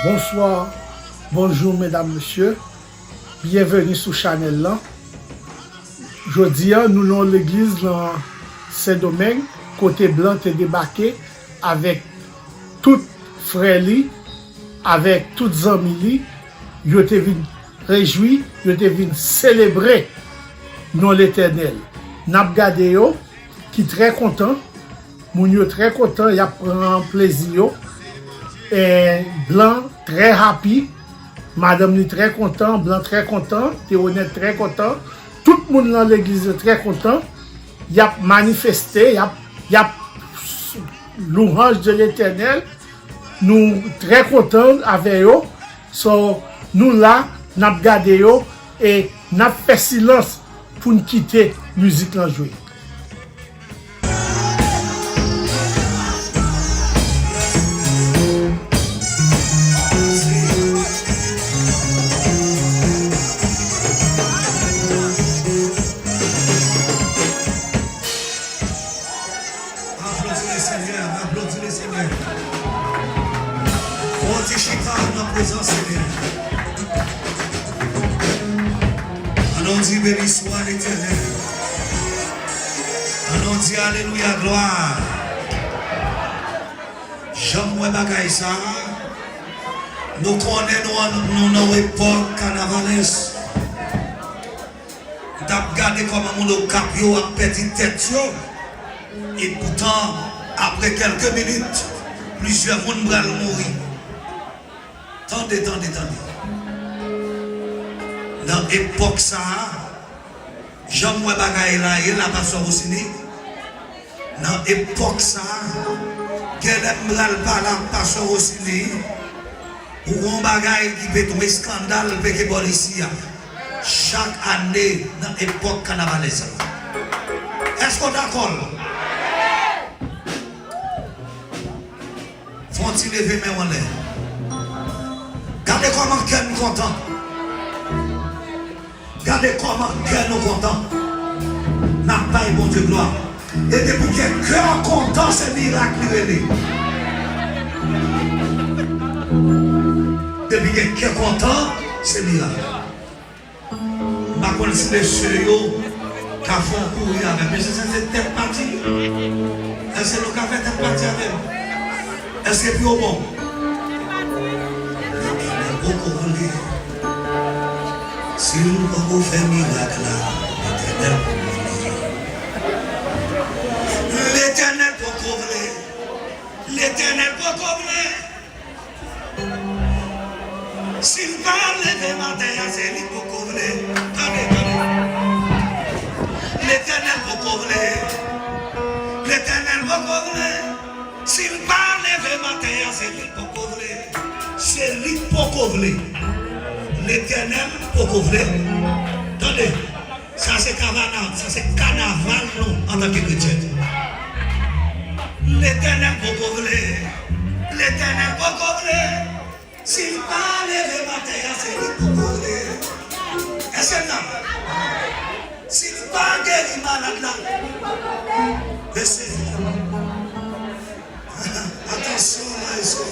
Bonsoir, bonjour mesdames, messieurs. Bienvenue sur Chanel là. Jeudi, nous dans l'église dans Saint-Domingue, côté blanc est débarqué avec tout frère li, avec toutes amis li. Yo te vin réjoui, yo te vin célébrer non l'Éternel. N'a gardé yo qui très content, moun yo très content, y a prend plaisir yo. Et blanc très happy, madame ni très content, blanc très content, Théonette très content, tout le monde dans l'église est très content. Y a manifesté, y a louange de l'Éternel. Nous très contents avec eux. So, nous là, nous avons gardé eux et nous avons fait silence pour nous quitter la musique là jouer. Allons-y, béni soit l'Éternel. Allons-y, alléluia, gloire. Jean-Moué Bagaï ça. Nous connaissons nous dans l'époque carnavalesque. Nous avons regardé comment nous capio a petit tête. Et pourtant, après quelques minutes, plusieurs personnes vont mourir. Tendez. Dans l'époque ça, Jean-Moué Bagaï là, il a pas sorti. Dans l'époque ça, quelqu'un ne pas là, pas sorti. Ou un bagaille qui peut être un scandale pour les policiers. Chaque année, dans l'époque carnavalaise. Est-ce qu'on est d'accord? Faut-il lever mes mains en l'air? Regardez comment quelqu'un est content. Regardez comment cœur nous content. N'a pas bon Dieu gloire. Et depuis que cœur content, c'est miracle. Depuis que cœur content, c'est miracle. Je ne sais pas si les cieux qui font courir avec. Mais c'est tête partie. Est-ce que nous avons fait tête partie avec? Est-ce que c'est plus au bon? Beaucoup voulu. Si nous pouvons faire miracle là, l'Éternel peut couvrir. L'Éternel peut couvrir. S'il parle lever matin, c'est lui pour couvrir. L'Éternel peut couvrir. L'Éternel peut couvrir. S'il parle lever matin, c'est lui pour couvrir. C'est lui pour couvrir. L'Éternel pour couvrir. Attendez, ça c'est carnaval non, en tant que chrétien. L'Éternel pour couvrir. L'Éternel pour couvrir. S'il parle le matin, c'est lui pour couvrir. Est-ce que non? S'il parle guéri malade là, baissez. Attention là, est-ce que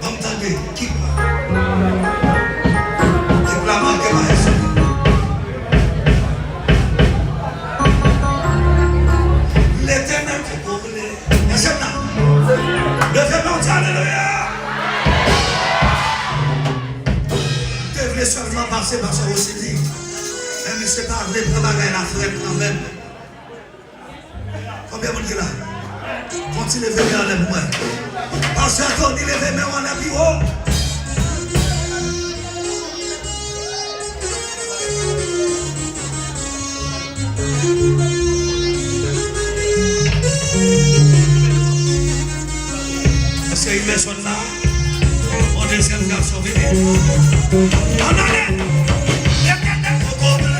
Entendez, qui l'Éternel pour couvrir. Est-ce que non? Levez-nous, alléluia. Vous devez seulement passer par ce aussi dit. Même si ce n'est pas vrai, pour bagaille la frère quand même. Combien de monde là? Continuez à lever en moi. Parce que quand il lève mes en plus haut. Est-ce qu'il y a une personne là? Mon deuxième garçon venu. En allez! L'Éternel pour couvrir.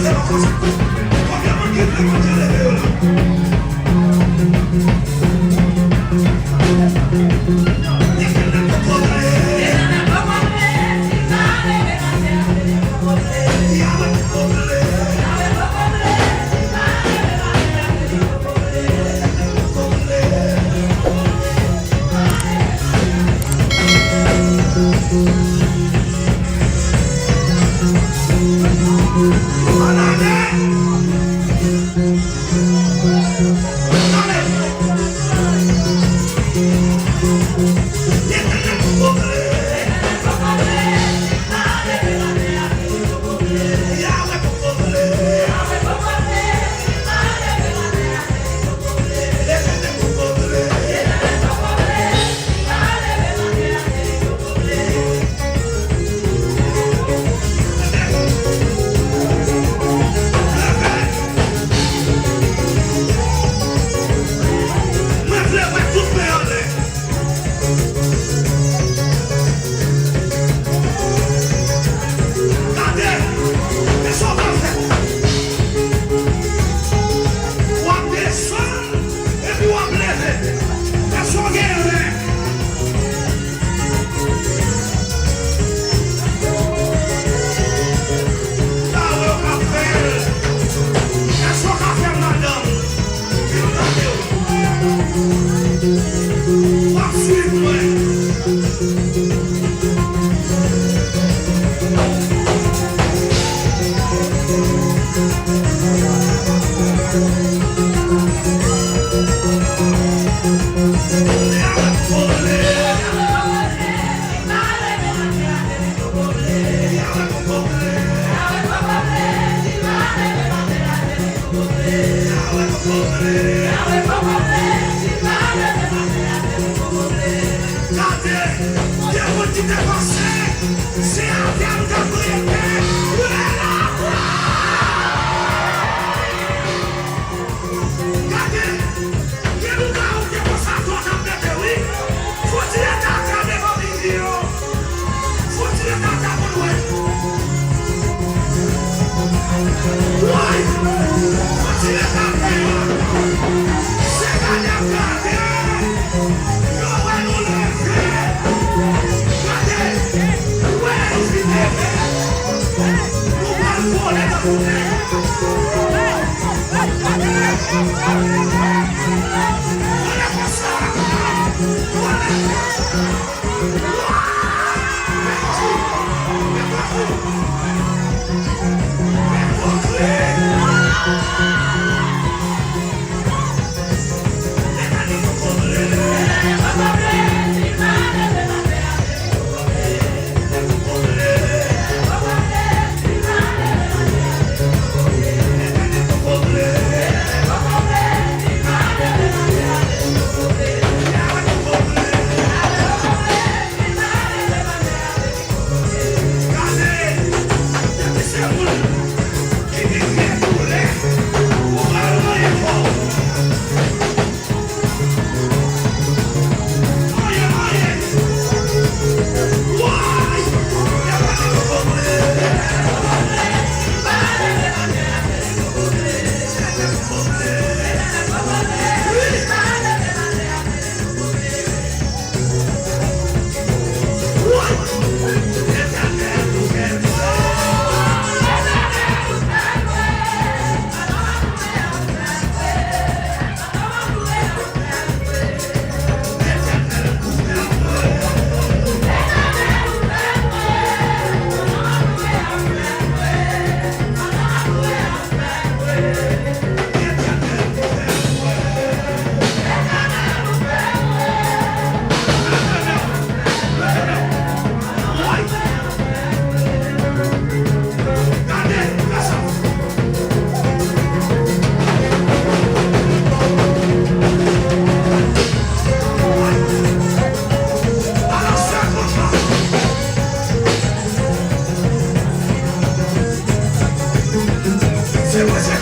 C'est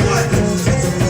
quoi?